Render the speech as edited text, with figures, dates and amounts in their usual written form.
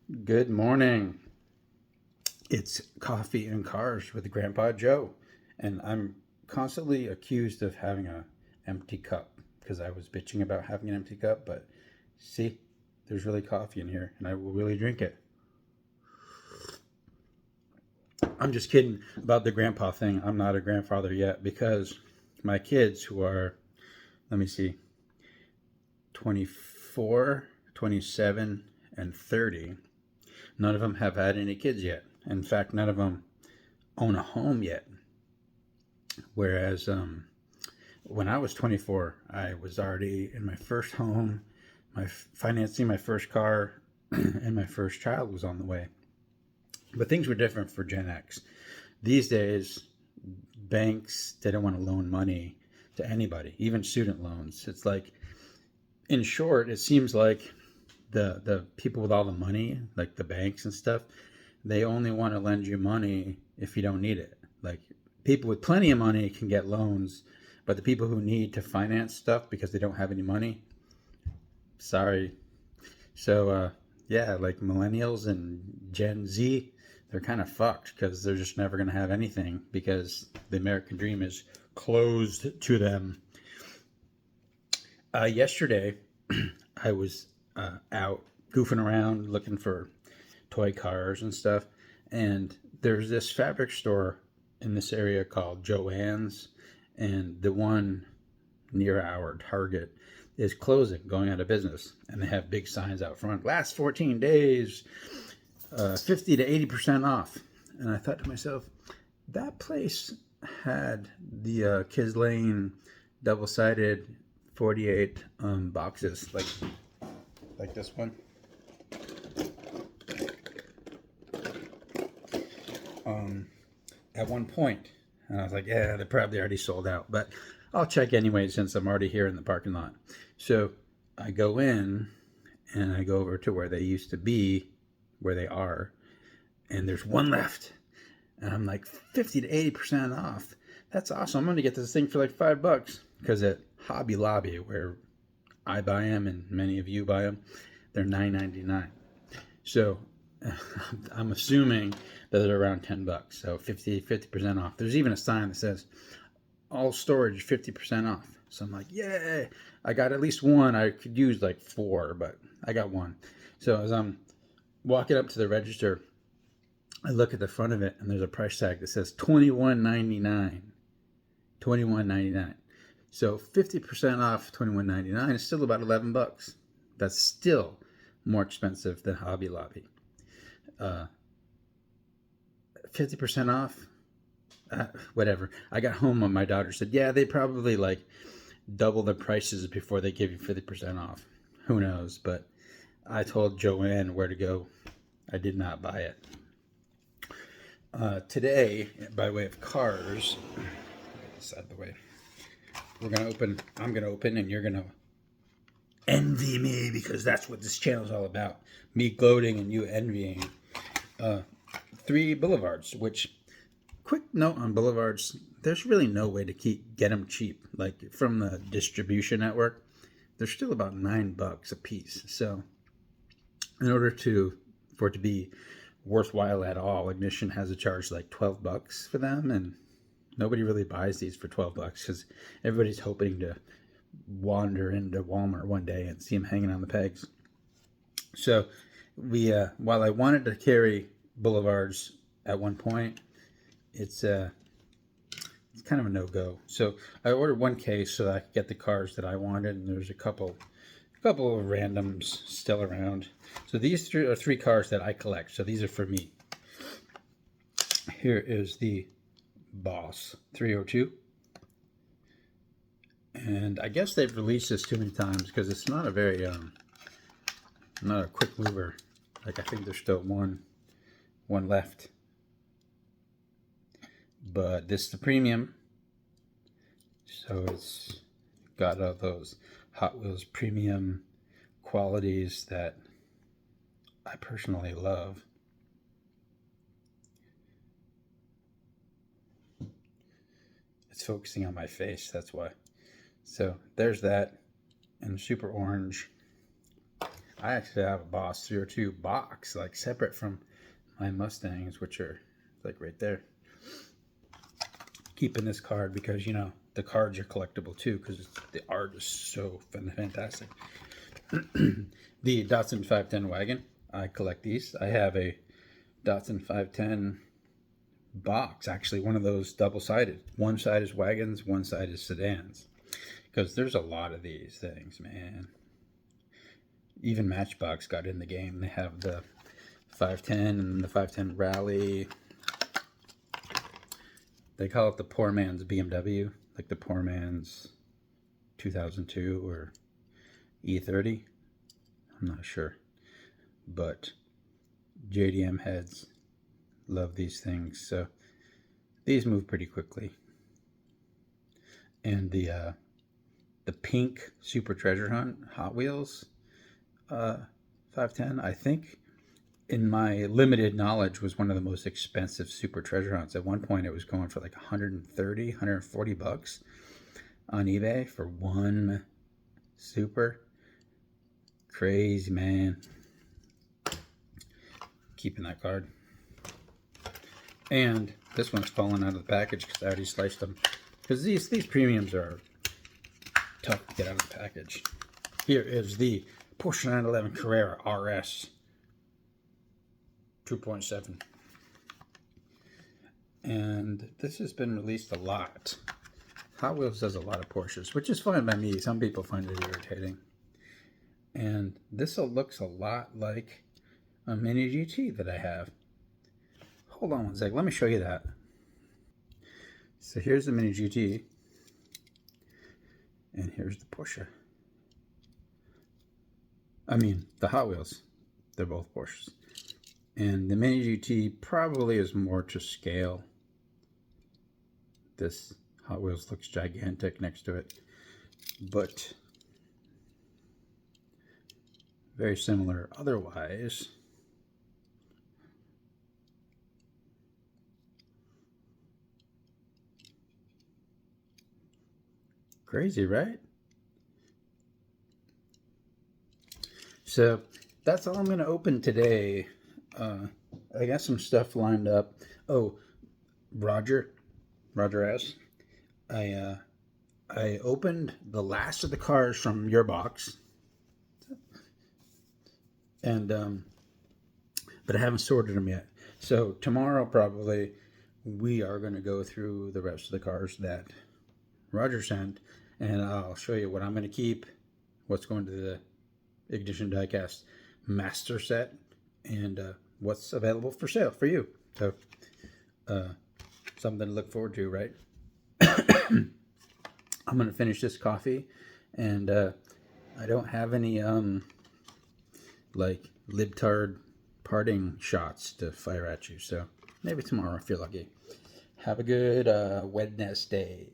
Good morning. It's Coffee and Cars with Grandpa Joe, and I'm constantly accused of having a empty cup because I was bitching about having an empty cup, but see, there's really coffee in here, and I will really drink it. I'm just kidding about the grandpa thing. I'm not a grandfather yet because my kids who are, let me see, 24, 27, and 30, none of them have had any kids yet. In fact, none of them own a home yet. Whereas when I was 24, I was already in my first home, financing my first car, and my first child was on the way. But things were different for Gen X. These days, banks didn't want to loan money to anybody, even student loans. It's like, in short, it seems like the people with all the money, like the banks and stuff, they only want to lend you money if you don't need it. Like people with plenty of money can get loans, but the people who need to finance stuff because they don't have any money, sorry. So yeah, like millennials and Gen Z, they're kind of fucked because they're just never going to have anything because the American dream is closed to them. Yesterday, I was out goofing around looking for toy cars and stuff, and there's this fabric store in this area called Joann's, and the one near our Target is closing, going out of business, and they have big signs out front: last 14 days, 50 to 80% off. And I thought to myself, that place had the Kids Lane double-sided 48 boxes, like this one. At one point, and I was like, yeah, they're probably already sold out, but I'll check anyway since I'm already here in the parking lot. So I go in and I go over to where they used to be, where they are, and there's one left. And I'm like, 50 to 80% off. That's awesome. I'm going to get this thing for like $5 because at Hobby Lobby, where I buy them and many of you buy them, they're $9.99. So I'm assuming that they're around $10. So 50% off. There's even a sign that says all storage 50% off. So I'm like, yay! I got at least one. I could use like 4, but I got one. So as I'm walking up to the register, I look at the front of it and there's a price tag that says $21.99. $21.99. So 50% off $21.99 is still about $11. That's still more expensive than Hobby Lobby. 50% off, whatever. I got home and my daughter said, yeah, they probably like double the prices before they give you 50% off. Who knows? But I told Joanne where to go. I did not buy it. Today, by way of cars, get this out of the way. I'm gonna open, and you're gonna envy me because that's what this channel is all about. Me gloating and you envying. 3 boulevards, which, quick note on boulevards, there's really no way to get them cheap. Like from the distribution network, they're still about $9 a piece. So in order for it to be worthwhile at all, Ignition has to charge like $12 for them, and nobody really buys these for $12 because everybody's hoping to wander into Walmart one day and see them hanging on the pegs. So while I wanted to carry boulevards at one point, it's kind of a no-go. So I ordered one case so that I could get the cars that I wanted, and there's a couple of randoms still around. So these are 3 cars that I collect. So these are for me. Here is the Boss 302. And I guess they've released this too many times because it's not a very, not a quick mover. Like I think there's still one left. But this is the premium. So it's got all those Hot Wheels premium qualities that I personally love. It's focusing on my face, that's why. So there's that, and super orange. I actually have a Boss 302 box, like separate from my Mustangs, which are like right there. Keeping this card because, you know, the cards are collectible too, because the art is so fantastic. The Datsun 510 wagon, I collect these. I have a Datsun 510 box, actually one of those double-sided. One side is wagons, one side is sedans. Because there's a lot of these things, man. Even Matchbox got in the game. They have the 510 and the 510 Rally. They call it the poor man's BMW, like the poor man's 2002 or E30. I'm not sure. But JDM heads love these things. So these move pretty quickly. And the pink Super Treasure Hunt Hot Wheels 510, I think, in my limited knowledge, was one of the most expensive Super Treasure Hunts. At one point, it was going for like 130, 140 bucks on eBay for one Super. Crazy, man. Keeping that card. And this one's fallen out of the package because I already sliced them. Because these premiums are tough to get out of the package. Here is the Porsche 911 Carrera RS 2.7. And this has been released a lot. Hot Wheels does a lot of Porsches, which is fine by me. Some people find it irritating. And this looks a lot like a Mini GT that I have. Hold on one sec. Let me show you that. So here's the Mini GT. And here's the Porsche. I mean, the Hot Wheels. They're both Porsches. And the Mini GT probably is more to scale. This Hot Wheels looks gigantic next to it. But very similar otherwise. Crazy, right? So that's all I'm going to open today. I got some stuff lined up. Oh, Roger S. I opened the last of the cars from your box, and but I haven't sorted them yet. So tomorrow probably we are going to go through the rest of the cars that Roger sent, and I'll show you what I'm going to keep, what's going to the Ignition Diecast Master Set, and what's available for sale for you. So something to look forward to, right? I'm going to finish this coffee, and I don't have any like libtard parting shots to fire at you, so maybe tomorrow if you're lucky. Have a good Wednesday.